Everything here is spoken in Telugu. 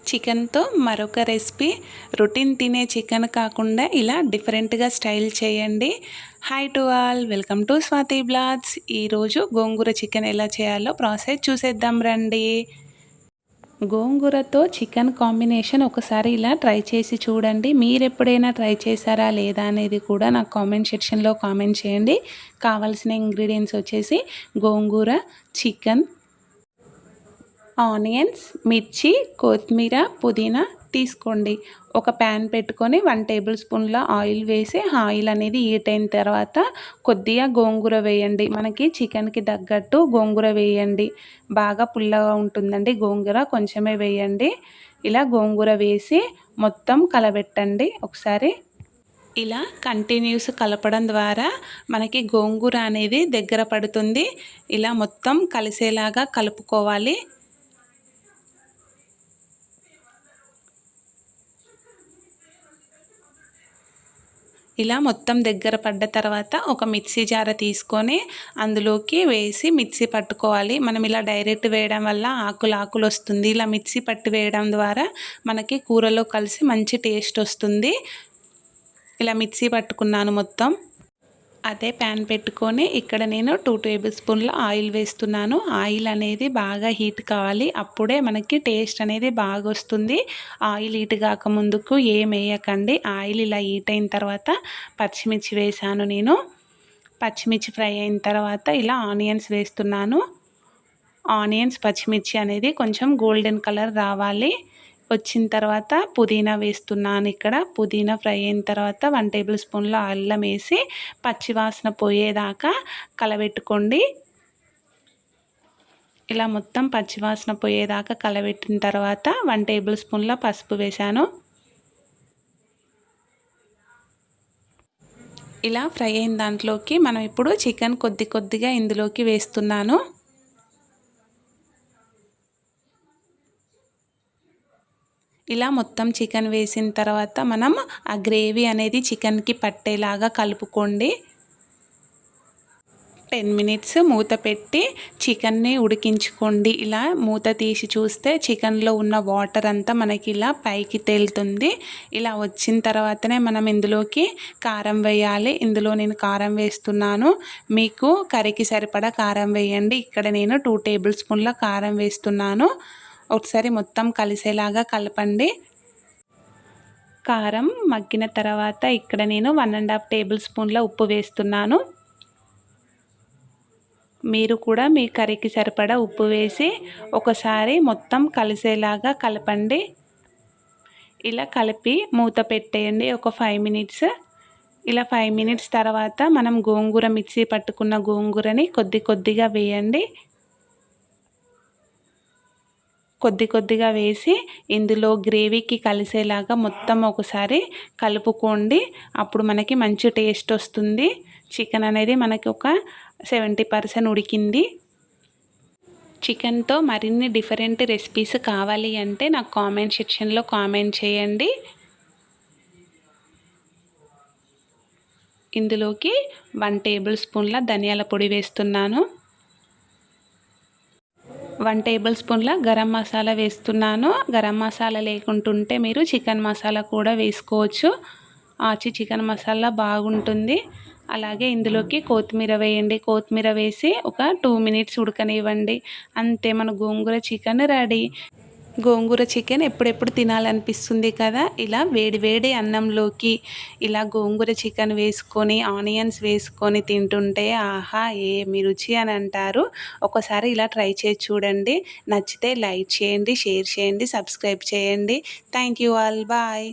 చికెన్తో మరొక రెసిపీ. రొటీన్ తినే చికెన్ కాకుండా ఇలా డిఫరెంట్గా స్టైల్ చేయండి. Hi to all, welcome to Swathi blogs. ఈరోజు గోంగూర చికెన్ ఎలా చేయాలో ప్రాసెస్ చూసేద్దాం రండి. గోంగూరతో చికెన్ కాంబినేషన్ ఒకసారి ఇలా ట్రై చేసి చూడండి. మీరు ఎప్పుడైనా ట్రై చేశారా లేదా అనేది కూడా నాకు కామెంట్ సెక్షన్లో కామెంట్ చేయండి. కావాల్సిన ఇంగ్రీడియంట్స్ వచ్చేసి గోంగూర, చికెన్, ఆనియన్స్, మిర్చి, కొత్తిమీర, పుదీనా తీసుకోండి. ఒక ప్యాన్ పెట్టుకొని 1 టేబుల్ స్పూన్ల ఆయిల్ వేసి ఆయిల్ అనేది హీట్ అయిన తర్వాత కొద్దిగా గోంగూర వేయండి. మనకి చికెన్కి తగ్గట్టు గోంగూర వేయండి. బాగా పుల్లగా ఉంటుందండి గోంగూర, కొంచెమే వేయండి. ఇలా గోంగూర వేసి మొత్తం కలబెట్టండి ఒకసారి. ఇలా కంటిన్యూస్ కలపడం ద్వారా మనకి గోంగూర అనేది దగ్గర పడుతుంది. ఇలా మొత్తం కలిసేలాగా కలుపుకోవాలి. ఇలా మొత్తం దగ్గర పడ్డ తర్వాత ఒక మిక్సీ జార తీసుకొని అందులోకి వేసి మిక్సీ పట్టుకోవాలి. మనం ఇలా డైరెక్ట్ వేయడం వల్ల ఆకులు వస్తుంది. ఇలా మిక్సీ పట్టి వేయడం ద్వారా మనకి కూరలో కలిసి మంచి టేస్ట్ వస్తుంది. ఇలా మిక్సీ పట్టుకున్నాను మొత్తం. అదే ప్యాన్ పెట్టుకొని ఇక్కడ నేను 2 టేబుల్ స్పూన్ల ఆయిల్ వేస్తున్నాను. ఆయిల్ అనేది బాగా హీట్ కావాలి, అప్పుడే మనకి టేస్ట్ అనేది బాగా వస్తుంది. ఆయిల్ హీట్ కాక ముందుకు ఏం వేయకండి. ఆయిల్ ఇలా హీట్ అయిన తర్వాత పచ్చిమిర్చి వేసాను నేను. పచ్చిమిర్చి ఫ్రై అయిన తర్వాత ఇలా ఆనియన్స్ వేస్తున్నాను. ఆనియన్స్, పచ్చిమిర్చి అనేది కొంచెం గోల్డెన్ కలర్ రావాలి. వచ్చిన తర్వాత పుదీనా వేస్తున్నాను. ఇక్కడ పుదీనా ఫ్రై అయిన తర్వాత 1 టేబుల్ స్పూన్ల అల్లం వేసి పచ్చివాసన పోయేదాకా కలబెట్టుకోండి. ఇలా మొత్తం పచ్చివాసన పోయేదాకా కలబెట్టిన తర్వాత 1 టేబుల్ స్పూన్ల పసుపు వేశాను. ఇలా ఫ్రై అయిన దాంట్లోకి మనం ఇప్పుడు చికెన్ కొద్దిగా ఇందులోకి వేస్తున్నాను. ఇలా మొత్తం చికెన్ వేసిన తర్వాత మనం ఆ గ్రేవీ అనేది చికెన్కి పట్టేలాగా కలుపుకోండి. 10 మినిట్స్ మూత పెట్టి చికెన్ని ఉడికించుకోండి. ఇలా మూత తీసి చూస్తే చికెన్లో ఉన్న వాటర్ అంతా మనకి ఇలా పైకి తేలుతుంది. ఇలా వచ్చిన తర్వాతనే మనం ఇందులోకి కారం వేయాలి. ఇందులో నేను కారం వేస్తున్నాను. మీకు కర్రీకి సరిపడా కారం వేయండి. ఇక్కడ నేను 2 టేబుల్ స్పూన్ల కారం వేస్తున్నాను. ఒకసారి మొత్తం కలిసేలాగా కలపండి. కారం మగ్గిన తర్వాత ఇక్కడ నేను 1.5 టేబుల్ స్పూన్ల ఉప్పు వేస్తున్నాను. మీరు కూడా మీ కర్రీకి సరిపడా ఉప్పు వేసి ఒకసారి మొత్తం కలిసేలాగా కలపండి. ఇలా కలిపి మూత పెట్టేయండి ఒక 5 మినిట్స్. ఇలా 5 మినిట్స్ తర్వాత మనం గోంగూర మిక్సీ పట్టుకున్న గోంగూరని కొద్దిగా వేయండి. కొద్దిగా వేసి ఇందులో గ్రేవీకి కలిసేలాగా మొత్తం ఒకసారి కలుపుకోండి. అప్పుడు మనకి మంచి టేస్ట్ వస్తుంది. చికెన్ అనేది మనకి ఒక 70% ఉడికింది. చికెన్తో మరిన్ని డిఫరెంట్ రెసిపీస్ కావాలి అంటే నాకు కామెంట్ సెక్షన్లో కామెంట్ చేయండి. ఇందులోకి 1 టేబుల్ స్పూన్ల ధనియాల పొడి వేస్తున్నాను. 1 టేబుల్ స్పూన్ల గరం మసాలా వేస్తున్నాను. గరం మసాలా లేకుంటుంటే మీరు చికెన్ మసాలా కూడా వేసుకోవచ్చు. ఆచి చికెన్ మసాలా బాగుంటుంది. అలాగే ఇందులోకి కొత్తిమీర వేయండి. కొత్తిమీర వేసి ఒక 2 మినిట్స్ ఉడకనివ్వండి. అంతే, మన గోంగూర చికెన్ రెడీ. గోంగూర చికెన్ ఎప్పుడెప్పుడు తినాలనిపిస్తుంది కదా. ఇలా వేడి అన్నంలోకి ఇలా గోంగూర చికెన్ వేసుకొని ఆనియన్స్ వేసుకొని తింటుంటే ఆహా ఏమి రుచి అని అంటారు. ఒకసారి ఇలా ట్రై చేసి చూడండి. నచ్చితే లైక్ చేయండి, షేర్ చేయండి, సబ్స్క్రైబ్ చేయండి. Thank you all, bye.